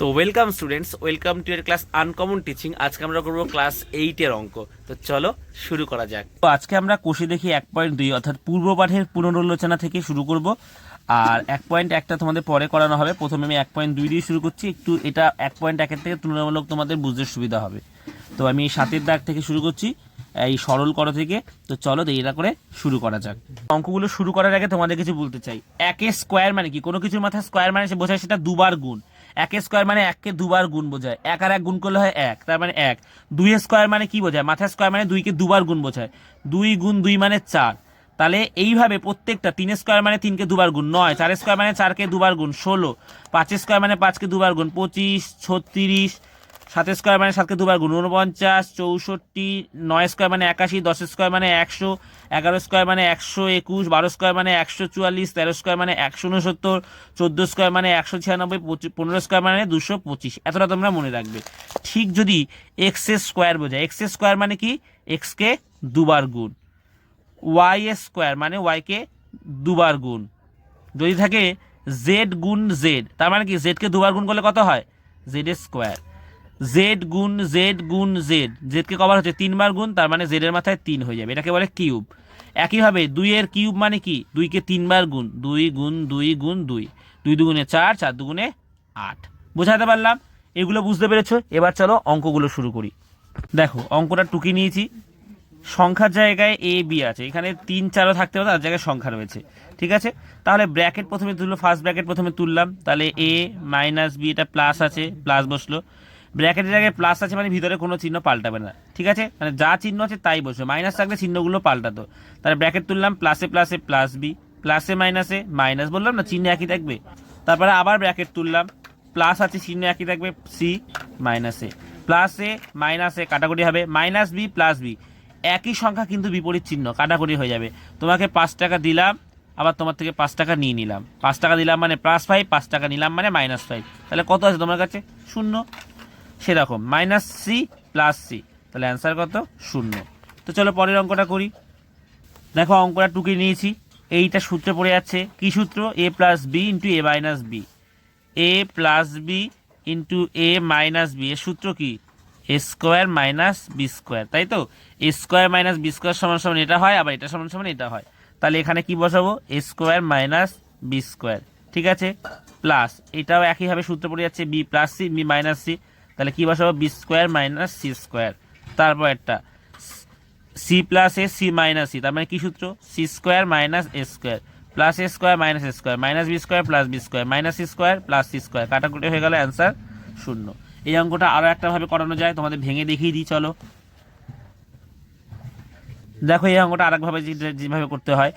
তো welcome students, welcome to year class uncommon teaching. আজকে আমরা করবো ক্লাস 8-এর অঙ্ক। তো চলো শুরু করা যাক। তো আজকে আমরা কোষে দেখি 1.2 অর্থাৎ পূর্ব পাঠের পুনরালোচনা থেকে শুরু করব। আর 1.1টা তোমাদের পরে করানো হবে। প্রথমে আমি 1.2 দিয়ে শুরু করছি, একটু এটা 1.1-এর থেকে তুলনামূলক তোমাদের বুঝতে সুবিধা হবে। তো আমি এই 7-এর দাগ থেকে শুরু করছি, এই সরল করো থেকে। তো চলো দেরিটা করে শুরু করা যাক। অঙ্কগুলো শুরু করার আগে তোমাদের কিছু বলতে চাই। 1 স্কোয়ার মানে কি? কোনো কিছুর মাথায় স্কোয়ার মানে সে বোঝায় সেটা দুবার গুণ। 1 স্কোয়ার মানে 1কে দুবার গুণ বোঝায়। 1 আর 1 গুণ করলে হয় 1, তার মানে 1। 2 স্কোয়ার মানে কি বোঝায়? মাথায় স্কোয়ার মানে 2কে দুবার গুণ বোঝায়। 2 গুণ 2 মানে 4। তাহলে এইভাবে প্রত্যেকটা 3 স্কোয়ার মানে 3কে দুবার গুণ 9, 4 স্কোয়ার মানে 4কে দুবার গুণ 16, 5 স্কোয়ার মানে 5কে দুবার গুণ 25, 36, 7 স্কোয়ার মানে 7কে দুবার গুণ 49, 64, 9 স্কোয়ার মানে 81, 10 স্কোয়ার মানে 100, 11 স্কোয়ার মানে 121, 12 স্কোয়ার মানে 144, 13 স্কোয়ার মানে 169, 14 স্কোয়ার মানে 196, 15 স্কোয়ার মানে 225। এতটা তোমরা মনে রাখবে। ঠিক যদি এক্স স্কোয়ার বোঝায়, এক্স স্কোয়ার মানে কি? এক্সকে দুবার গুণ। ওয়াই স্কোয়ার মানে ওয়াইকে দুবার গুণ। যদি থাকে জেড গুণ জেড, তার মানে কি? জেডকে দুবার গুণ করলে কত হয়? Z square. জেড গুণ জেড গুণ জেড, জেডকে কবার হচ্ছে 3বার গুণ, তার মানে জেডের মাথায় 3 হয়ে যাবে, এটাকে বলে কিউব। একইভাবে 2-এর কিউব মানে কি? 2কে 3বার গুণ, 2 গুণ 2 গুণ 2, 2 দুগুণে 4, 4 দুগুণে 8। বোঝাতে পারলাম? এগুলো বুঝতে পেরেছো? এবার চলো অঙ্কগুলো শুরু করি। দেখো অঙ্কটা টুকি নিয়েছি। সংখ্যার জায়গায় এ বি আছে, এখানে 3, 4ও থাকতে পারে, তার জায়গায় সংখ্যা রয়েছে। ঠিক আছে, তাহলে ব্র্যাকেট প্রথমে তুললো, ফার্স্ট ব্র্যাকেট প্রথমে তুললাম। তাহলে এ মাইনাস বি, এটা প্লাস আছে, প্লাস বসলো। ব্র্যাকেটের জায়গায় প্লাস আছে মানে ভিতরে কোনো চিহ্ন পাল্টাবে না। ঠিক আছে, মানে যা চিহ্ন আছে তাই বসবে। মাইনাস থাকলে চিহ্নগুলো পাল্টাতো। তাহলে ব্র্যাকেট তুললাম, প্লাসে প্লাসে প্লাস বি, প্লাসে মাইনাসে মাইনাস, বললাম না চিহ্ন একই থাকবে। তারপরে আবার ব্র্যাকেট তুললাম, প্লাস আছে চিহ্ন একই থাকবে, সি মাইনাসে, প্লাসে মাইনাসে কাটাকুটি হবে, মাইনাস বি প্লাস বি, একই সংখ্যা কিন্তু বিপরীত চিহ্ন, কাটাকুটি হয়ে যাবে। তোমাকে 5 টাকা দিলাম, আবার তোমার থেকে 5 টাকা নিয়ে নিলাম। 5 টাকা দিলাম মানে +5, 5 টাকা নিলাম মানে -5। তাহলে কত আছে তোমার কাছে? 0। সেরকম মাইনাস সি প্লাস সি, তাহলে অ্যান্সার কত? 0। তো চলো পরের অঙ্কটা করি। দেখো অঙ্কটা টুকে নিয়েছি। এইটা সূত্রে পড়ে যাচ্ছে, কি সূত্র? a plus B into A minus B. A plus B into A minus B, এর সূত্র কি? A square minus B square, তাই তো? A square minus B square সমান সমান এটা হয়, আবার এটা সমান সমান এটা হয়। তাহলে এখানে কি বসাবো? A square minus B square. ঠিক আছে, প্লাস এটাও একইভাবে সূত্র পড়ে যাচ্ছে, B plus C B minus C. তাহলে কি বসাবো? B square minus C square. তারপর একটা C plus A C minus C, তার মানে কি সূত্র? C square minus A square plus A square minus A square minus B square plus B square minus C square plus C square. কাটাকুটি হয়ে গেল, answer 0। এই অঙ্কটা আরও একটা ভাবে করানো যায়, তোমাদের ভেঙে দেখিয়ে দিই চলো। দেখো এই অঙ্কটা আরেকভাবে যেভাবে করতে হয়,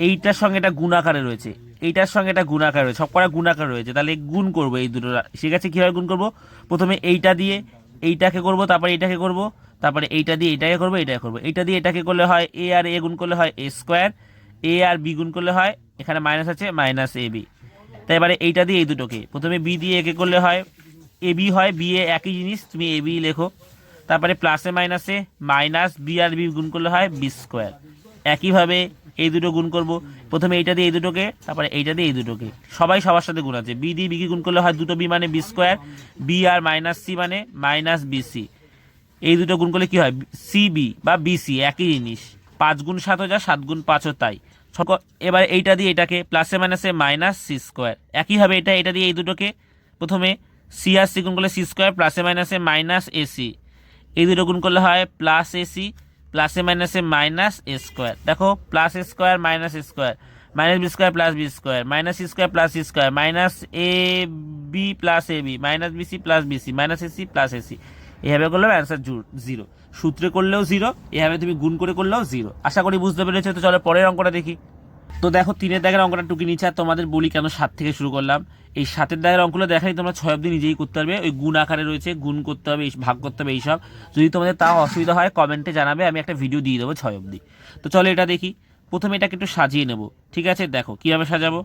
এইটার সঙ্গে এটা গুণাকারে রয়েছে, এইটার সঙ্গে এটা গুণাকার রয়েছে, সবকটা গুণাকার রয়েছে। তাহলে গুণ করবো এই দুটো। ঠিক আছে, কীভাবে গুণ করবো? প্রথমে এইটা দিয়ে এইটাকে করবো, তারপরে এইটাকে করবো, তারপরে এইটা দিয়ে এটাকে করবো, এটাকে করবো। এইটা দিয়ে এটাকে করলে হয় এ, আর এ গুণ করলে হয় A square, A R B গুণ করলে হয়, এখানে মাইনাস আছে, মাইনাস এ বি। তাই এবারে এইটা দিয়ে এই দুটোকে, প্রথমে বি দিয়ে একে করলে হয় এ বি হয়, বি এ একই জিনিস, তুমি এ বি লেখো। তারপরে প্লাসে মাইনাসে মাইনাস বি আর বি গুণ করলে হয় বি স্কোয়ার। একইভাবে এই দুটো গুণ করব, প্রথমে এইটা দিয়ে এই দুটোকে, তারপরে এইটা দিয়ে এই দুটোকে। সবাই সবার সাথে গুণ আছে, বি দিয়ে বিকে গুণ করলে হয় দুটো বি মানে বি স্কোয়ার, বি আর মাইনাস সি মানে মাইনাস বিসি। এই দুটো গুণ করলে কি হয়? সিবি বা বিসি, একই জিনিস। 5 গুণ 7 যা, 7 গুণ 5 তাই। এবার এইটা দিয়ে এটাকে, প্লাসে মাইনাসে মাইনাস সি স্কোয়ার। একইভাবে এটা দিয়ে এই দুটোকে, প্রথমে সি আর সি গুণ করলে সি স্কোয়ার, প্লাসে মাইনাসে মাইনাস এসি। এই দুটো গুণ করলে হয় প্লাস এসি, প্লাসে মাইনাসে মাইনাস এ স্কোয়ার। দেখো plus A square minus A square minus B square plus B square minus C square plus C square minus A B plus A B minus BC plus BC minus AC plus AC. এভাবে করলেও answer 0। সূত্রে করলেও 0, এভাবে তুমি গুণ করে করলেও 0। আশা করি বুঝতে পেরেছো। তো চলো পরের অঙ্কটা দেখি। তো দেখো 3-এর দাগের অঙ্কটা টুকি নিচ্ছে, আর তোমাদের বলি কেন 7 থেকে শুরু করলাম। এই 7-এর দাগের অঙ্কগুলো দেখাই তোমরা 6 অবধি নিজেই করতে পারবে, ওই গুণ আকারে রয়েছে, গুণ করতে হবে, ভাগ করতে হবে, এইসব। যদি তোমাদের তাও অসুবিধা হয় কমেন্টে জানাবে, আমি একটা ভিডিও দিয়ে দেবো 6 অবধি। তো চলো এটা দেখি। প্রথমে এটাকে একটু সাজিয়ে নেব। ঠিক আছে, দেখো কিভাবে সাজাবো,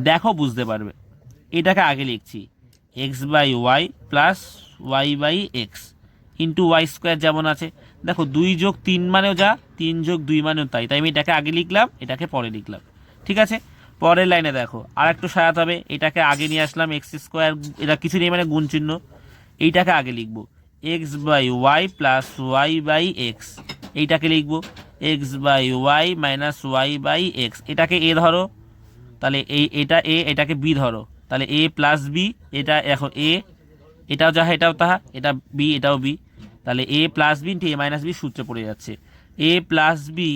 দেখো বুঝতে পারবে। এটাকে আগে লিখছি X by Y plus Y by X into Y square যেমন আছে। দেখো 2 যোগ 3 মানেও যা, 3 যোগ 2 মানেও তাই, তাই আমি এটাকে আগে লিখলাম, এটাকে পরে লিখলাম। ঠিক আছে, পরের লাইনে দেখো আর একটু সাজাতে হবে, এটাকে আগে নিয়ে আসলাম এক্স স্কোয়ার, এটা কিছু নেই মানে গুণ চিহ্ন, এইটাকে আগে লিখবো X by Y plus Y by X, এইটাকে লিখবো X by Y minus Y by X, এটাকে এ ধরো, তাহলে এটা এ, এটাকে বি ধরো, তাহলে এ প্লাস বি, এটা এখন এ, এটাও যাহা এটাও তাহা, এটা বি এটাও বি, তাহলে এ plus B into A minus B সূত্রে পড়ে যাচ্ছে, এ plus B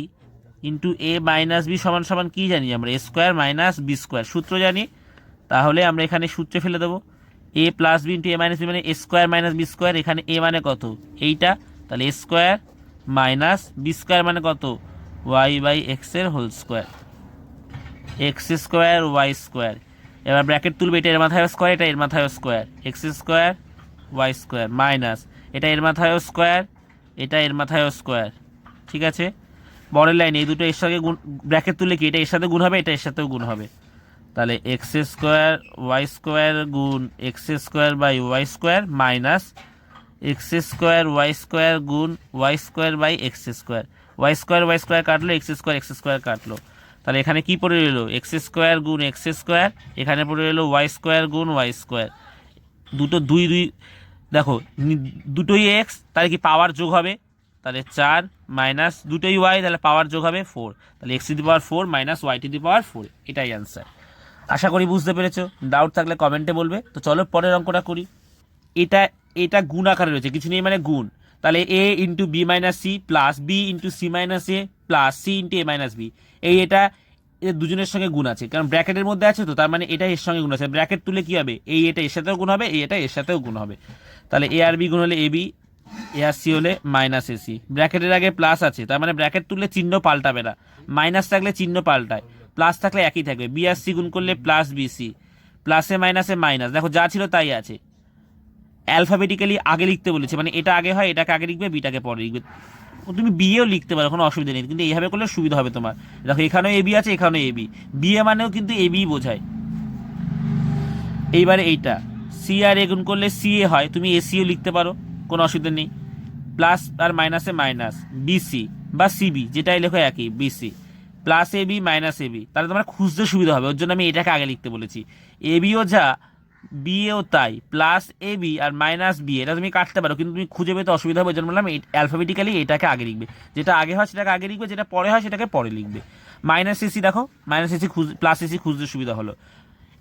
into A minus B সমান সমান কী জানি আমরা, এ স্কোয়ার মাইনাস বি স্কোয়ার সূত্র জানি, তাহলে আমরা এখানে সূত্রে ফেলে দেবো এ plus B into A minus B মানে এ স্কোয়ার মাইনাস বি স্কোয়ার, এখানে এ মানে কত এইটা, তাহলে এ স্কোয়ার মাইনাস বি স্কোয়ার মানে কত ওয়াই বাই এক্সের whole square, X square Y square, এবার ব্র্যাকেট তুলবে, এটা এর মাথায় স্কোয়ার, এটা এর মাথায় square, X square Y square minus এটা এর মাথায় স্কোয়ার, এটা এর মাথায় স্কোয়ার, ঠিক আছে। বড়ের লাইন এই দুটো এর সাথে গুণ, ব্র্যাকেট তুললে কি এটা এর সাথে গুণ হবে, এটা এর সাথেও গুণ হবে, তাহলে এক্স স্কোয়ার ওয়াই স্কোয়ার গুণ X square by Y square minus X square গুণ Y square by X square, Y square কাটলো, এক্স স্কোয়ার কাটলো, তাহলে এখানে কি পড়ে রইলো এক্স স্কোয়ার গুণ এক্স স্কোয়ার, এখানে পড়ে রইলো ওয়াই স্কোয়ার গুণ ওয়াই স্কোয়ার, দুটো দুই দুই দেখো দুটোই এক্স, তাহলে কি পাওয়ার যোগ হবে, তাহলে 4 মাইনাস দুটোই ওয়াই, তাহলে পাওয়ার যোগ হবে 4, তাহলে X to the power 4 minus Y to the power 4, এটাই অ্যান্সার। আশা করি বুঝতে পেরেছো, ডাউট থাকলে কমেন্টে বলবে। তো চলো পরের অঙ্কটা করি। এটা এটা গুণ আকারে রয়েছে, কিছু নেই মানে গুণ, তাহলে A into B minus C plus B into C minus A plus C into A minus B, এটা এর দুজনের সঙ্গে গুণ আছে, কারণ ব্র্যাকেটের মধ্যে আছে, তো তার মানে এটা এর সঙ্গে গুণ আছে, ব্র্যাকেট তুলে কি হবে এটা এর সাথেও গুণ হবে, এটা এর সাথেও গুণ হবে, তাহলে এ আর বি গুণ হলে A B, A R C হলে মাইনাস এ সি, ব্র্যাকেটের আগে প্লাস আছে, তার মানে ব্র্যাকেট তুললে চিহ্ন পাল্টাবে না, মাইনাস থাকলে চিহ্ন পাল্টায়, প্লাস থাকলে একই থাকবে, বি আর সি গুণ করলে প্লাস বিসি, প্লাসে মাইনাসে মাইনাস, দেখো যা ছিল তাই আছে, অ্যালফাবেটিক্যালি আগে লিখতে বলেছে, মানে এটা আগে হয়, এটাকে আগে লিখবে, বিটাকে পরে লিখবে, তুমি বিএও লিখতে পারো, কোনো অসুবিধা নেই, কিন্তু এইভাবে করলে সুবিধা হবে তোমার। দেখো এখানেও এবি আছে, এখানেও এবি, বিএ মানেও কিন্তু এবি বোঝায়। এইবারে এইটা সি আর এ গুণ করলে সি এ হয়, তুমি এসিও লিখতে পারো, কোনো অসুবিধা নেই, প্লাস আর মাইনাসে মাইনাস, বিসি বা সিবি যেটাই লেখো একই, BC plus AB minus AB, তাহলে তোমার খুঁজতে সুবিধা হবে, ওর জন্য আমি এটাকে আগে লিখতে বলেছি, এবিও যা বিএও তাই, plus A B R minus B, এটা তুমি কাটতে পারো, কিন্তু তুমি খুঁজে পেতে অসুবিধা হবে, ওই জন্য বললাম অ্যালফাবেটিক্যালি এটাকে আগে লিখবে, যেটা আগে হয় সেটাকে আগে লিখবে, যেটা পরে হয় সেটাকে পরে লিখবে। মাইনাস এসি দেখো, মাইনাস এসি প্লাস এসি খুঁজতে সুবিধা হলো,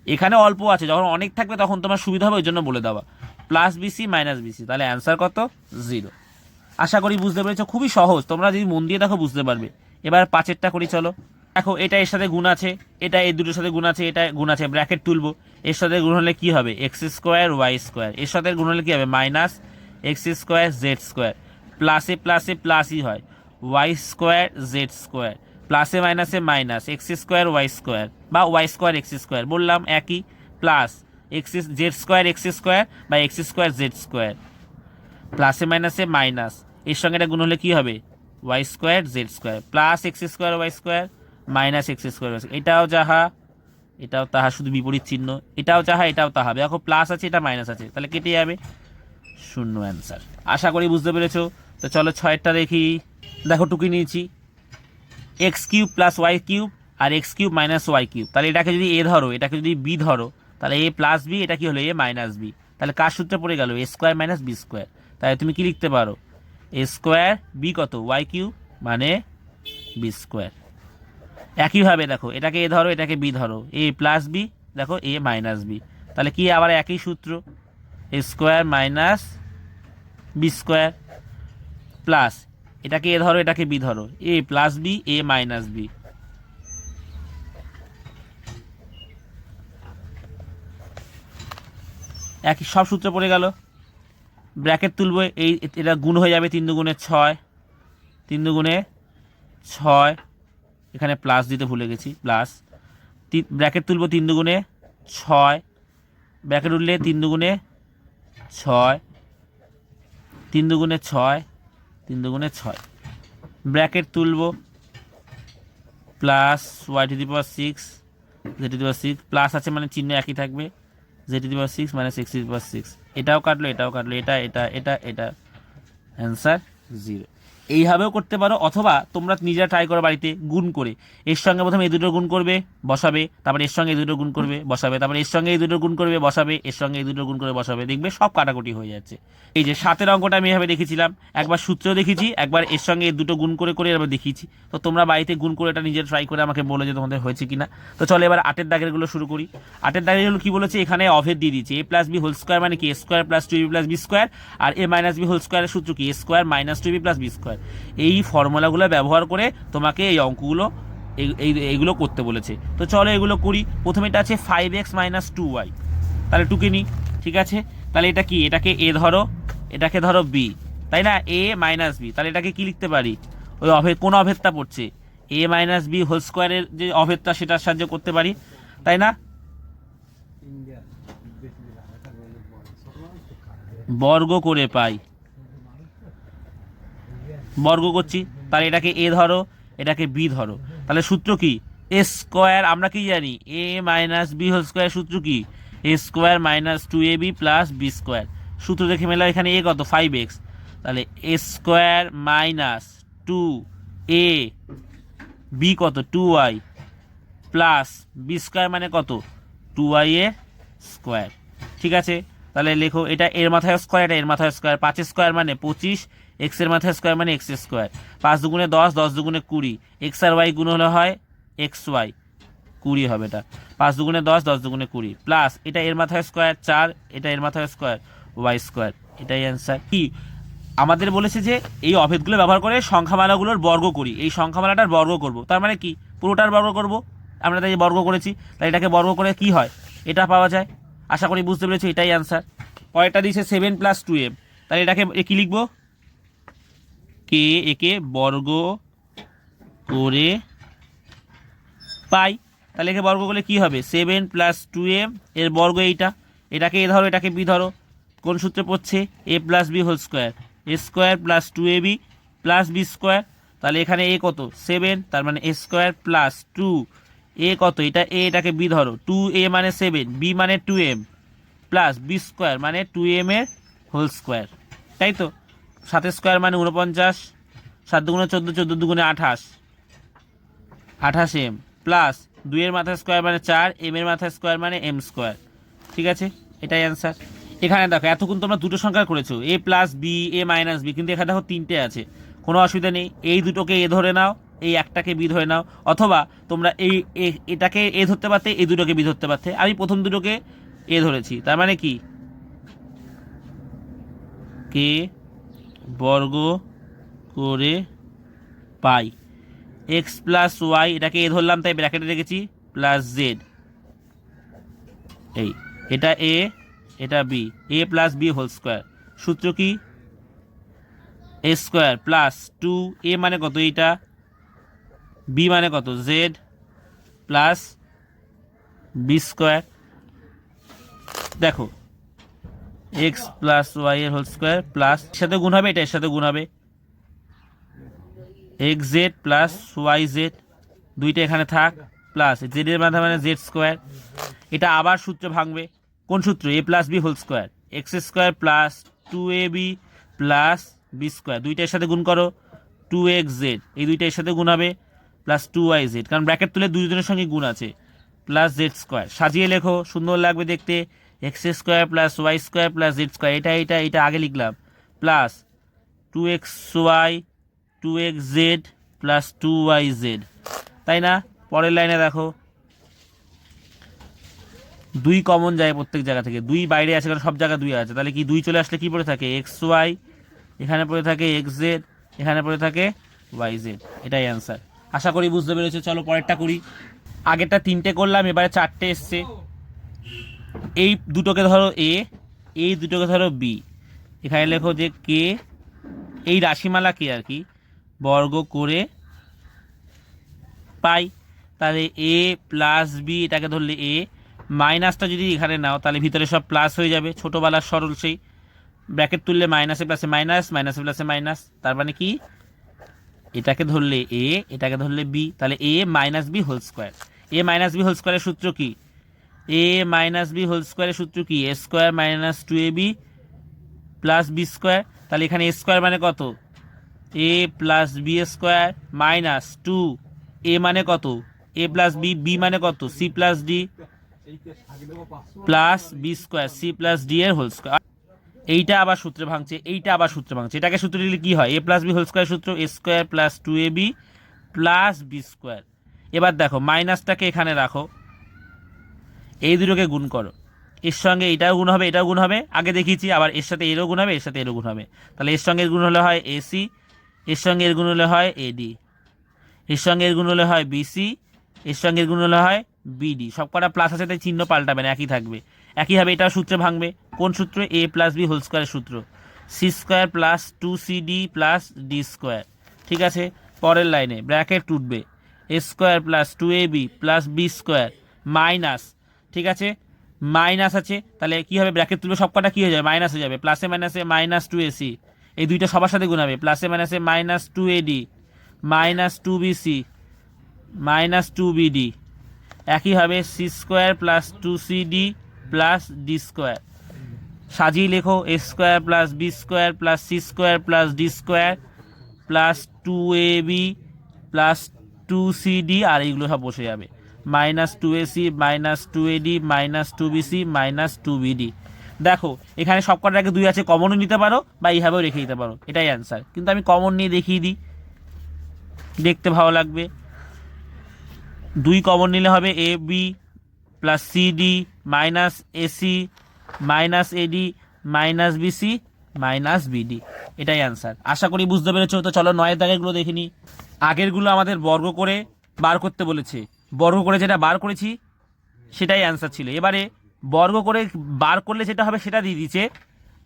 এখানে অল্প আছে, যখন অনেক থাকবে তখন তোমার সুবিধা হবে, ওই জন্য বলে দেওয়া, প্লাস বিসি মাইনাস বিসি, তাহলে অ্যান্সার কত 0। আশা করি বুঝতে পেরেছো, খুবই সহজ, তোমরা যদি মন দিয়ে দেখো বুঝতে পারবে। এবার 5এরটা করি, চলো দেখো এটা এর সাথে গুণ আছে, এটা এই দুটোর সাথে গুণ আছে, এটা গুণ আছে, ব্র্যাকেট তুলবো, এর সাথে গুণ হলে কি হবে এক্স স্কোয়ার ওয়াই স্কোয়ার, এর সাথে গুণ হলে কি হবে minus X square Z square, প্লাসে প্লাসে প্লাসই হয়, ওয়াই স্কোয়ার জেড স্কোয়ার, প্লাসে মাইনাসে minus X square Y square বা ওয়াই স্কোয়ার এক্স স্কোয়ার, বললাম একই, plus X Z square X square বা এক্স স্কোয়ার জেড স্কোয়ার, প্লাসে মাইনাসে মাইনাস, এর সঙ্গে এটা গুণ হলে কি হবে Y square Z square, plus X square Y square minus X square, এটাও যাহা এটাও তাহা, শুধু বিপরীত চিহ্ন, এটাও যাহা এটাও তাহা, দেখো প্লাস আছে এটা মাইনাস আছে, তাহলে কেটে যাবে, শূন্য অ্যান্সার। আশা করি বুঝতে পেরেছো। তো চলো 6এরটা দেখি, দেখো টুকি নিয়েছি X cube plus Y cube আর X cube minus Y cube, তাহলে এটাকে যদি এ ধরো, এটাকে যদি বি ধরো, তাহলে এ প্লাস বি, এটা কি হলো এ মাইনাস বি, তাহলে কার সূত্রে পড়ে গেল এ স্কোয়ার মাইনাস বি স্কোয়ার, তাহলে তুমি কি লিখতে পারো এ স্কোয়ার বি কত ওয়াই কিউব মানে বি স্কোয়ার। একইভাবে দেখো এটাকে এ ধরো, এটাকে বি ধরো, এ প্লাস বি, দেখো এ মাইনাস বি, তাহলে কি আবার একই সূত্র A square minus B square, plus এটাকে এ ধরো, এটাকে বি ধরো, A plus B A minus B, একই সব সূত্র পড়ে গেল, ব্র্যাকেট তুলবো, এই এটা গুণ হয়ে যাবে 3 দুগুণে 6, 3 দুগুণে 6, এখানে প্লাস দিতে ভুলে গেছি, প্লাস ব্র্যাকেট তুলবো 3 দুগুণে 6, ব্র্যাকেট উঠলে 3 দুগুণে 6, 3 দুগুণে 6, 3 দুগুণে 6, ব্র্যাকেট তুলবো plus Y to the power 6 Z to the power 6, plus আছে মানে চিহ্ন একই থাকবে, Z to the power 6 minus X to the power 6, এটাও কাটলো এটাও কাটলো, এটা এটা এটা এটা, অ্যান্সার 0। এইভাবেও করতে পারো, অথবা তোমরা নিজেরা ট্রাই করো বাড়িতে গুণ করে। এর সঙ্গে প্রথমে এই দুটো গুণ করবে, বসাবে, তারপরে এর সঙ্গে এই দুটো গুণ করবে, বসাবে, তারপরে এর সঙ্গে এই দুটো গুণ করবে, বসাবে, এর সঙ্গে এই দুটো গুণ করে বসাবে, দেখবে সব কাটাকুটি হয়ে যাচ্ছে। এই যে 7-এর অঙ্কটা আমি এভাবে দেখেছিলাম, একবার সূত্র দেখেছি, একবার এর সঙ্গে এই দুটো গুণ করে করে এবার দেখিয়েছি। তো তোমরা বাড়িতে গুণ করে এটা নিজে ট্রাই করে আমাকে বলে যে তোমাদের হয়েছে কিনা। তো চলো এবার 8-এর দাগেরগুলো শুরু করি। 8-এর দাগেরগুলো কি বলেছে, এখানে অভেদ দিয়ে দিচ্ছে a plus B whole square মানে কি a স্কোয়ার plus 2b plus B square, আর a মাইনাস বি হোল স্কোয়ারের সূত্র কি a স্কোয়ার minus 2b plus B square. এই ফর্মুলাগুলো ব্যবহার করে তোমাকে এই অঙ্কগুলো এইগুলো করতে বলেছে। তো চলো এগুলো করি। প্রথমে এটা আছে 5x মাইনাস 2y, তাহলে টুকে নিই, ঠিক আছে। তাহলে এটা কি, এটাকে a ধরো, এটাকে ধরো b, তাই না, a মাইনাস বি। তাহলে এটাকে কি লিখতে পারি, ওই অভেদ, কোন অভেদটা পড়ছে, a মাইনাস বি হোল স্কোয়ারের যে অভেদটা সেটার সাহায্যে করতে পারি, তাই না। বর্গ করে পাই, বর্গ করছি, তাহলে এটাকে a ধরো, এটাকে b ধরো। তাহলে সূত্র কি, a স্কোয়ার, আমরা কি জানি a minus B whole square সূত্র কি a স্কোয়ার minus 2ab plus B square. সূত্র দেখে মেলা, এখানে a কত 5x, তাহলে a স্কোয়ার মাইনাস 2a, b কত 2y প্লাস বি স্কোয়ার মানে কত 2y এর স্কোয়ার, ঠিক আছে। তাহলে লেখো, এটা এর মাথায় স্কোয়ার, এটা এর মাথায় স্কোয়ার, 5 স্কোয়ার মানে 25, এক্স এর মাথায় স্কোয়ার মানে এক্স স্কোয়ার, 5 দুগুণে 10, 10 দুগুণে 20, এক্স আর ওয়াই গুণ হলে হয় এক্স ওয়াই, 20 হবে এটা, 5 দুগুণে 10, 10 দুগুণে 20, প্লাস এটা এর মাথায় স্কোয়ার 4, এটা এর মাথায় স্কোয়ার ওয়াই স্কোয়ার, এটাই অ্যান্সার। কি আমাদের বলেছে যে এই অভেদগুলো ব্যবহার করে সংখ্যামালাগুলোর বর্গ করি, এই সংখ্যামালাটার বর্গ করব, তার মানে কি পুরোটার বর্গ করব, আমরা তাই বর্গ করেছি, তাই এটাকে বর্গ করে কি হয় এটা পাওয়া যায়। আশা করি বুঝতে পেরেছি, এটাই অ্যান্সার। পরেরটা দিয়েছে 7 প্লাস 2m, তাহলে এটাকে কি লিখবো, কে একে বর্গ করে পাই। তাহলে একে বর্গ করলে কি হবে, 7 প্লাস 2m এর বর্গ এইটা, এটাকে এ ধরো, এটাকে বি ধরো, কোন সূত্রে পড়ছে a plus B whole square, A square plus 2ab plus B square. তাহলে এখানে a কত 7, তার মানে a স্কোয়ার প্লাস 2, a কত, এটা a, এটাকে b ধরো, 2a মানে 7, b মানে 2m প্লাস বি স্কোয়ার মানে 2m এর হোল স্কোয়ার, তাই তো। 7 স্কোয়ার মানে 49, 7 দুগুণে 14, 14 দুগুণে 28, 28m প্লাস 2 এর মাথায় স্কোয়ার মানে 4, m এর মাথায় স্কোয়ার মানে m স্কোয়ার, ঠিক আছে, এটাই অ্যান্সার। এখানে দেখো এতক্ষণ তোমরা দুটো সংখ্যা করেছো, a plus B, a minus B, কিন্তু এখানে দেখো 3টে আছে, কোনো অসুবিধা নেই, এই দুটোকে এ ধরে নাও, এই একটাকে বি ধরে নাও, অথবা তোমরা এটাকে এ ধরতে পারতে, এই দুটোকে বি ধরতে পারতে, আমি প্রথম দুটোকে এ ধরেছি, তার মানে কি কে বর্গ করে পাই এক্স প্লাস ওয়াই, এটাকে এ ধরলাম তাই ব্র্যাকেটে রেখেছি, প্লাস জেড, এই এটা এ, এটা B, A plus B whole square, সূত্র কি এ স্কোয়ার প্লাস 2, এ মানে কত এইটা, বি মানে কত জেড প্লাস বি স্কোয়ার। দেখো এক্স প্লাস ওয়াই এর হোল স্কোয়ার প্লাস, এর সাথে গুণ হবে, এটা এর সাথে গুণ হবে, X Z plus Y Z, দুইটা এখানে থাক, প্লাস জেড এর মাথা মানে জেড স্কোয়ার। এটা আবার সূত্র ভাঙবে, কোন সূত্র, A plus B whole square, X square plus 2ab plus B square, দুইটার সাথে গুণ করো, 2xz, এই দুইটা এর সাথে গুণ হবে, প্লাস 2yz, কারণ ব্র্যাকেট তুলে দুজনের সঙ্গে গুণ আছে, প্লাস জেড স্কোয়ার। সাজিয়ে লেখো, সুন্দর লাগবে দেখতে, X square plus Y square plus Z square, এটা এটা এটা আগে লিখলাম, plus 2xy 2xz plus 2yz, তাই না। পরের লাইনে দেখো 2 কমন যায় প্রত্যেক জায়গা থেকে, 2 বাইরে আছে কারণ সব জায়গায় 2 আছে, তাহলে কি 2 চলে আসলে কি পড়ে থাকে xy, এখানে পড়ে থাকে xz, এখানে পড়ে থাকে yz, এটাই অ্যান্সার। আশা করি বুঝতে পেরেছো। চলো পরেরটা করি, আগেরটা 3টে করলাম, এবারে 4টে এসছে। এই দুটোকে ধরো এ, এই দুটোকে ধরো বি, এখানে লেখো যে কে, এই রাশিমালা কে আর কি বর্গ করে পাই। তাহলে এ প্লাস বি, এটাকে ধরলে এ, মাইনাসটা যদি এখানে নাও তাহলে ভিতরে সব প্লাস হয়ে যাবে, ছোটোবেলার সরল সেই, ব্র্যাকেট তুললে মাইনাসে প্লাসে মাইনাস, মাইনাসে প্লাসে মাইনাস, তার মানে কি এটাকে ধরলে এ, এটাকে ধরলে বি, তাহলে A minus B whole square. A minus B whole স্কোয়ারের সূত্র কি, এ মাইনাস বি হোল স্কোয়ারের সূত্র কি, A square minus 2ab plus B square. তাহলে এখানে এ স্কোয়ার মানে কত A plus B square minus 2 A মানে কত, এ প্লাস বি, বি মানে কত, C plus D plus B square C plus D এর হোল স্কোয়ার। এইটা আবার সূত্রে ভাঙছে, এইটা আবার সূত্রে ভাঙছে। এটাকে সূত্রে দিলে কি হয়, A plus B whole square সূত্র, A square plus 2ab plus B square. এবার দেখো মাইনাসটাকে এখানে রাখো, এই দুটোকে গুণ করো, এর সঙ্গে এটাও গুণ হবে, এটাও গুণ হবে, আগে দেখিয়েছি, আবার এর সাথে এরও গুণ হবে, এর সাথে এরও গুণ হবে। তাহলে এর সঙ্গে এর গুণ হলে হয় এসি, এর সঙ্গে এর গুণ হলে হয় এডি, এর সঙ্গে এর গুণ হলে হয় বিসি, এর সঙ্গে এর গুণ হলে হয় বিডি। সব কটা প্লাস আছে তাই চিহ্ন পাল্টাবে না, একই থাকবে। একইভাবে এটাও সূত্রে ভাঙবে, কোন সূত্র, এ প্লাস বি হোল স্কোয়ারের সূত্র, C square plus 2cd plus D square. ঠিক আছে, পরের লাইনে ব্র্যাকেট উঠবে, A square plus 2ab plus B square minus, ঠিক আছে মাইনাস আছে, তাহলে কী হবে, ব্র্যাকেট তুলবে, সব কটা কী হয়ে যাবে, মাইনাস হয়ে যাবে, প্লাসে মাইনাসে মাইনাস 2ac, এই দুইটা সবার সাথে গুণ হবে, প্লাসে মাইনাসে minus 2ad minus 2bc minus 2bd। একইভাবে C square plus 2cd plus D square. সাজিয়ে লেখো, A square plus B square plus C square plus D square plus 2ab plus 2cd, আর এইগুলো সব বসে যাবে, minus 2ac minus 2ad minus 2bc minus 2bd। দেখো এখানে সব কটার আগে 2 আছে, কমনও নিতে পারো বা এইভাবেও রেখে দিতে পারো, এটাই অ্যান্সার। কিন্তু আমি কমন নিয়ে দেখিয়ে দিই, দেখতে ভালো লাগবে। 2 কমন নিলে হবে A B plus CD minus AC minus AD minus BC minus BD, এটাই অ্যান্সার। আশা করি বুঝতে পেরেছো। তো চলো 9 দাগেরগুলো দেখে নিই। আগেরগুলো আমাদের বর্গ করে বার করতে বলেছে, বর্গ করে যেটা বার করেছি সেটাই অ্যান্সার ছিল। এবারে বর্গ করে বার করলে যেটা হবে সেটা দিয়ে দিচ্ছে,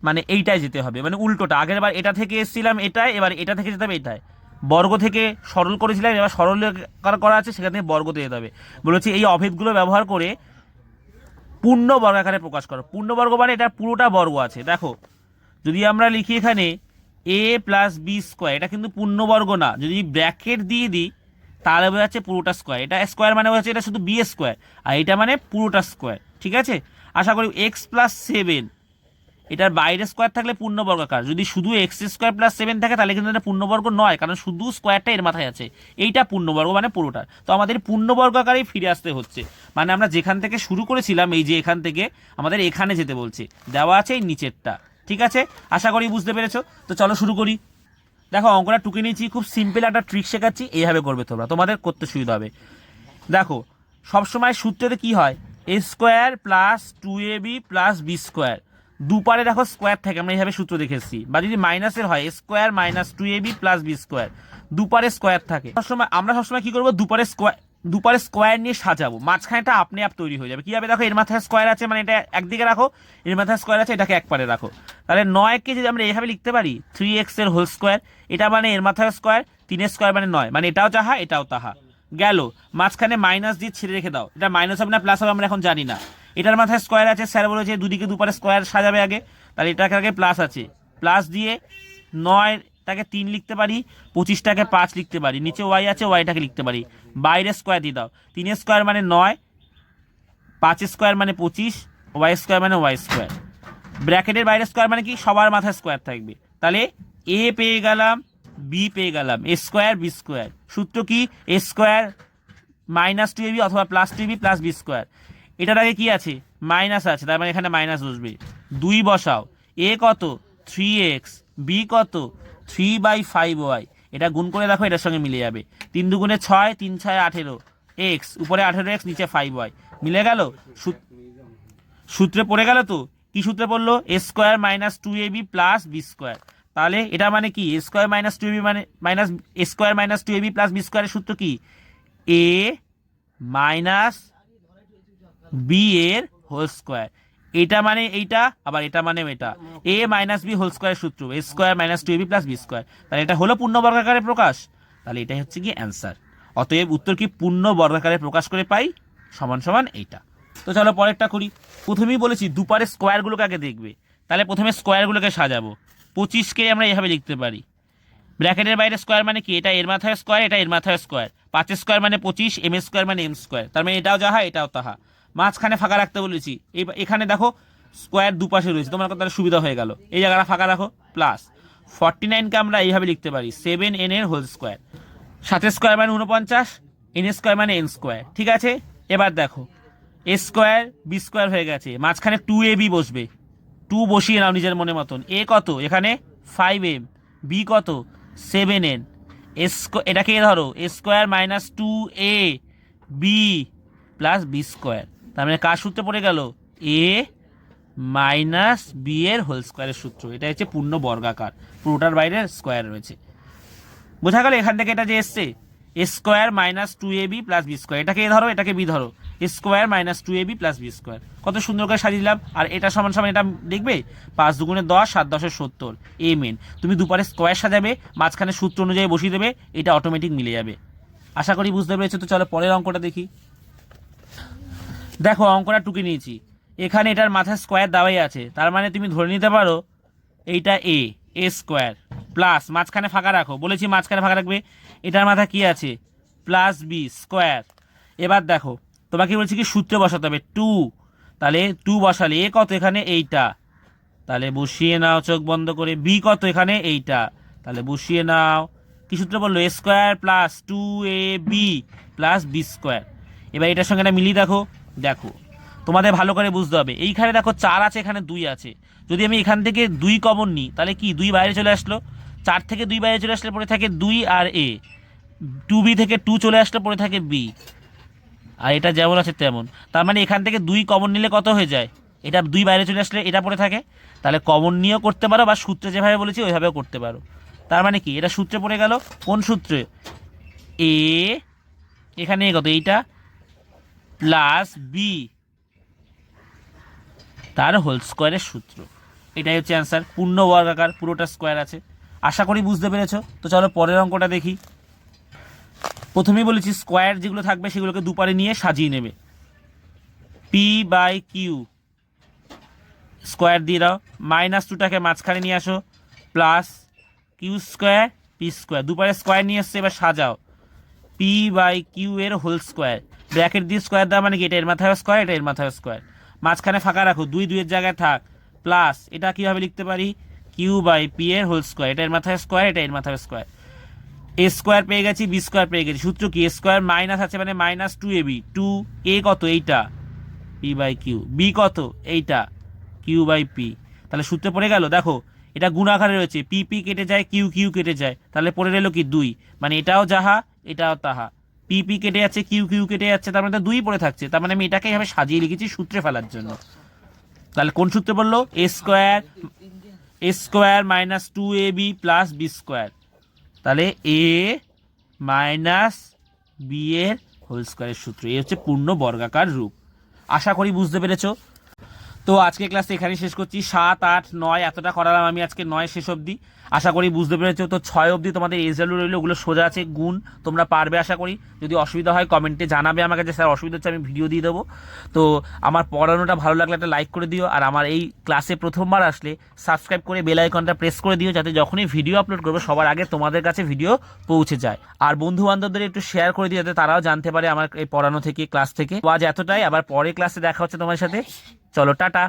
মানে এইটাই যেতে হবে, মানে উল্টোটা। আগের বার এটা থেকে এসেছিলাম এটাই, এবার এটা থেকে যেতে হবে এটাই। বর্গ থেকে সরল করেছিলাম, এবার সরল করা আছে, সেখান থেকে বর্গতে যেতে হবে। বলেছি এই অভেদগুলো ব্যবহার করে পূর্ণ বর্গাকারে প্রকাশ করো। পূর্ণ বর্গ মানে এটা পুরোটা বর্গ আছে। দেখো যদি আমরা লিখি এখানে এ প্লাস বি স্কোয়ার, এটা কিন্তু পূর্ণবর্গ না, যদি ব্র্যাকেট দিয়ে দিই তাহলে বোঝা যাচ্ছে পুরোটা স্কোয়ার। এটা স্কোয়ার মানে বোঝা যাচ্ছে এটা শুধু বি স্কোয়ার, আর এটা মানে পুরোটা স্কোয়ার। ঠিক আছে, আশা করি এক্স প্লাস 7 এটার বাইরে স্কোয়ার থাকলে পূর্ণবর্গাকার, যদি শুধু এক্স স্কোয়ার প্লাস 7 থাকে তাহলে কিন্তু এটা পূর্ণবর্গ নয়, কারণ শুধু স্কোয়ারটা এর মাথায় আছে, এইটা পূর্ণবর্গ মানে পুরোটা। তো আমাদের পূর্ণবর্গাকারেই ফিরে আসতে হচ্ছে, মানে আমরা যেখান থেকে শুরু করেছিলাম, এই যে এখান থেকে আমাদের এখানে যেতে বলছে, দেওয়া আছে এই নিচেরটা। ঠিক আছে, আশা করি বুঝতে পেরেছো। তো চলো শুরু করি। দেখো অঙ্কটা টুকে নিয়েছি, খুব সিম্পল একটা ট্রিক শেখাচ্ছি, এইভাবে করবে তোমরা, তোমাদের করতে সুবিধা হবে। দেখো সবসময় সূত্রেতে কি হয়, A square plus 2ab plus B square, দুপারে দেখো স্কোয়ার থাকে, আমরা এইভাবে সূত্র দেখে এসেছি। বা যদি মাইনাসের হয়, square minus 2ab plus B square, দুপারে স্কোয়ার থাকে। সবসময় আমরা সবসময় কি করবো, দুপারে স্কোয়ার নিয়ে সাজাবো, মাঝখানেটা আপনি আপ তৈরি হয়ে যাবে। কি হবে, দেখো এর মাথায় স্কোয়ার আছে, মানে এটা একদিকে রাখো, এর মাথায় স্কোয়ার আছে, এটাকে এক পারে রাখো। তাহলে 9কে যদি আমরা এইভাবে লিখতে পারি 3x এর হোল স্কোয়ার, এটা মানে এর মাথায় স্কোয়ার, 3 স্কোয়ার মানে 9, মানে এটাও যাহা এটাও তাহা গেল। মাঝখানে মাইনাস দিয়ে ছেড়ে রেখে দাও, এটা মাইনাস হবে না প্লাস হবে আমরা এখন জানি না। এটার মাথায় স্কোয়ার আছে, স্যার বলেছে দুদিকে দুপারে স্কোয়ার সাজাবে আগে, তাহলে এটাকে আগে প্লাস আছে, প্লাস দিয়ে 9টাকে 3 লিখতে পারি, 25টাকে 5 লিখতে পারি, নিচে ওয়াই আছে, ওয়াইটাকে লিখতে পারি, বাইরে স্কোয়ার দিয়ে দাও, 3 স্কোয়ার মানে 9, 5 স্কোয়ার মানে 25, ওয়াই স্কোয়ার মানে ওয়াই স্কোয়ার। ব্র্যাকেটের বাইরে স্কোয়ার মানে কি, সবার মাথায় স্কোয়ার থাকবে। তাহলে এ পেয়ে গেলাম, বি পেয়ে গেলাম, এ স্কোয়ার বি স্কোয়ার। সূত্র কি, এ স্কোয়ার মাইনাস 2ab অথবা plus 2ab plus B square. এটার আগে কি আছে, মাইনাস আছে, তার মানে এখানে মাইনাস বসবে। 2 বসাও, এ কত 3x, বি কত 3/5y, এটা গুণ করে দেখো এটার সঙ্গে মিলে যাবে। 3 দুগুণে 6, 3 6 18, এক্স উপরে 18x নিচে 5y, মিলে গেল, সূত্রে পড়ে গেল। তো কি সূত্রে পড়লো, A square minus 2ab plus B square. তাহলে এটা মানে কি, এ স্কোয়ার মাইনাস 2ab মানে minus A square minus 2ab plus B স্কোয়ারের সূত্র কি, এ মাইনাস বি এর হোল স্কোয়ার। এটা মানে এইটা, আবার এটা মানে এটা, এ মাইনাস বি হোল স্কোয়ারের সূত্র, A square minus 2ab plus B square. তাহলে এটা হলো পূর্ণ বর্গাকারে প্রকাশ, তাহলে এটাই হচ্ছে কি অ্যান্সার। অতএব উত্তর কি পূর্ণ বর্গাকারে প্রকাশ করে পাই, সমান সমান এইটা। তো চলো পরেরটা করি। প্রথমেই বলেছি দুপারে স্কোয়ারগুলোকে আগে দেখবে, তাহলে প্রথমে স্কোয়ারগুলোকে সাজাবো। 25কে আমরা এভাবে লিখতে পারি, ব্র্যাকেটের বাইরে স্কোয়ার মানে কি, এটা এর মাথায় স্কোয়ার, এটা এর মাথায় স্কোয়ার, 5 স্কোয়ার মানে 25, এম স্কোয়ার মানে এম স্কোয়ার, তার মানে এটাও যাহা এটাও তাহা। মাঝখানে ফাঁকা রাখতে বলেছি, এখানে দেখো স্কোয়ার দুপাশে রয়েছে, তোমার তাহলে সুবিধা হয়ে গেল, এই জায়গাটা ফাঁকা রাখো, প্লাস 49কে আমরা এইভাবে লিখতে পারি 7n এর হোল স্কোয়ার, 7 স্কোয়ার মানে 49, n স্কোয়ার মানে n স্কোয়ার। ঠিক আছে, এবার দেখো এ স্কোয়ার বি স্কোয়ার হয়ে গেছে, মাঝখানে 2ab বসবে, 2 বসিয়ে নাও নিজের মনে মতন। এ কত এখানে 5m, বি কত 7n, এটাকে ধরো A square minus 2a B plus B square, তার মানে কার সূত্রে পড়ে গেল এ মাইনাস বি এর হোল স্কোয়ারের সূত্র। এটা হচ্ছে পূর্ণ বর্গাকার, পুরোটার বাইরে স্কোয়ার রয়েছে। বোঝা গেল এখান থেকে এটা যে এসছে A square minus 2ab plus B square, এটাকে এ ধরো এটাকে বি ধরো, A square minus 2ab plus B square. কত সুন্দর করে সাজিয়ে দিলাম। আর এটা সমান সমান এটা দেখবে 5 দুগুণে 10, 7 10 70, এ মেন। তুমি দুপারে স্কোয়ার সাজাবে, মাঝখানে সূত্র অনুযায়ী বসিয়ে দেবে, এটা অটোমেটিক মিলে যাবে। আশা করি বুঝতে পেরেছো। তো চলো পরের অঙ্কটা দেখি। দেখো অঙ্কটা টুকে নিয়েছি, এখানে এটার মাথায় স্কোয়ার দেওয়াই আছে, তার মানে তুমি ধরে নিতে পারো এইটা এ স্কোয়ার প্লাস মাঝখানে ফাঁকা রাখো, বলেছি মাঝখানে ফাঁকা রাখবে, এটার মাথা কি আছে প্লাস বি স্কোয়ার। এবার দেখো তোমাকে বলছি কি সূত্রে বসাতে হবে 2, তাহলে 2 বসালে এ কত এখানে এইটা, তাহলে বসিয়ে নাও চোখ বন্ধ করে। বি কত এখানে এইটা, তাহলে বসিয়ে নাও। কি সূত্র বললো A square plus 2ab plus B square. এবার এটার সঙ্গে এটা মিলিয়ে দেখো, দেখো তোমাদের ভালো করে বুঝতে হবে। এইখানে দেখো 4 আছে, এখানে 2 আছে, যদি আমি এখান থেকে 2 কমন নিই তাহলে কি 2 বাইরে চলে আসলো, 4 থেকে 2 বাইরে চলে আসলে পড়ে থাকে 2 আর এ, 2b থেকে 2 চলে আসলে পড়ে থাকে বি, আর এটা যেমন আছে তেমন। তার মানে এখান থেকে 2 কমন নিলে কত হয়ে যায়, এটা 2 বাইরে চলে আসলে এটা পড়ে থাকে। তাহলে কমন নিয়েও করতে পারো বা সূত্রে যেভাবে বলেছি ওইভাবেও করতে পারো। তার মানে কি এটা সূত্রে পড়ে গেল, কোন সূত্রে এ এখানে কত এইটা প্লাস বি তার হোল স্কোয়ারের সূত্র। এটাই হচ্ছে অ্যান্সার, পূর্ণ বর্গাকার, পুরোটা স্কোয়ার আছে। আশা করি বুঝতে পেরেছো। তো চলো পরের অঙ্কটা দেখি। প্রথমেই বলেছি স্কোয়ার যেগুলো থাকবে সেগুলোকে দুপারে নিয়ে সাজিয়ে নেবে, পি বাই কিউ স্কোয়ার দিয়ে দাও, মাইনাস 2টাকে মাঝখানে নিয়ে আসো, plus Q square P square, দুপারে স্কোয়ার নিয়ে এসছে, এবার সাজাও পি বাই কিউ এর হোল স্কোয়ার, ব্র্যাকেট দিয়ে স্কোয়ার দেওয়া মানে কি এটা এর মাথায় স্কোয়ার, এটা এর মাথায় স্কোয়ার, মাঝখানে ফাঁকা রাখো, 2 2 এর জায়গায় থাক, প্লাস এটা কীভাবে লিখতে পারি কিউ বাই পি এর হোল স্কোয়ার, এটা এর মাথায় স্কোয়ার, এটা এর মাথায় স্কোয়ার। এ স্কোয়ার পেয়ে গেছি, বি স্কোয়ার পেয়ে গেছি, সূত্র কি এ স্কোয়ার মাইনাস আছে মানে মাইনাস 2ab, 2 এ কত এইটা পি বাই কিউ, বি কত এইটা কিউ বাই পি, তাহলে সূত্রে পড়ে গেল। দেখো এটা গুণাকারে রয়েছে, পি পি কেটে যায়, কিউ কিউ কেটে যায়, তাহলে পড়ে রইল কি 2, মানে এটাও যাহা এটাও তাহা, পি পি কেটে যাচ্ছে, কিউ কিউ কেটে যাচ্ছে, তার মানে 2 পড়ে থাকছে, তার মানে আমি এটাকে এভাবে সাজিয়ে লিখেছি সূত্রে ফেলার জন্য। তাহলে কোন সূত্রে বললো A square minus 2ab plus B square, তাহলে এ মাইনাস বি এর হোল স্কোয়ারের সূত্র। এই হচ্ছে পূর্ণ বর্গাকার রূপ। আশা করি বুঝতে পেরেছো। তো আজকে ক্লাস এখানেই শেষ করছি। 7 8 9 এতটা করালাম আমি আজকে, 9 শেষ অবধি। আশা করি বুঝতে পেরেছো। তো 6 অবধি তোমাদের এজএলও রইলো, ওগুলো সোজা আছে গুণ, তোমরা পারবে আশা করি। যদি অসুবিধা হয় কমেন্টে জানাবে আমাকে যে স্যার অসুবিধা হচ্ছে, আমি ভিডিও দিয়ে দেবো। তো আমার পড়ানোটা ভালো লাগলে একটা লাইক করে দিও, আর আমার এই ক্লাসে প্রথমবার আসলে সাবস্ক্রাইব করে বেল আইকনটা প্রেস করে দিও, যাতে যখনই ভিডিও আপলোড করবো সবার আগে তোমাদের কাছে ভিডিও পৌঁছে যায়। আর বন্ধু বান্ধবদের একটু শেয়ার করে দিও, যাতে তারাও জানতে পারে আমার এই পড়ানো থেকে, ক্লাস থেকে। তো আজ এতটাই, আবার পরে ক্লাসে দেখা হচ্ছে তোমার সাথে। চলো টাটা।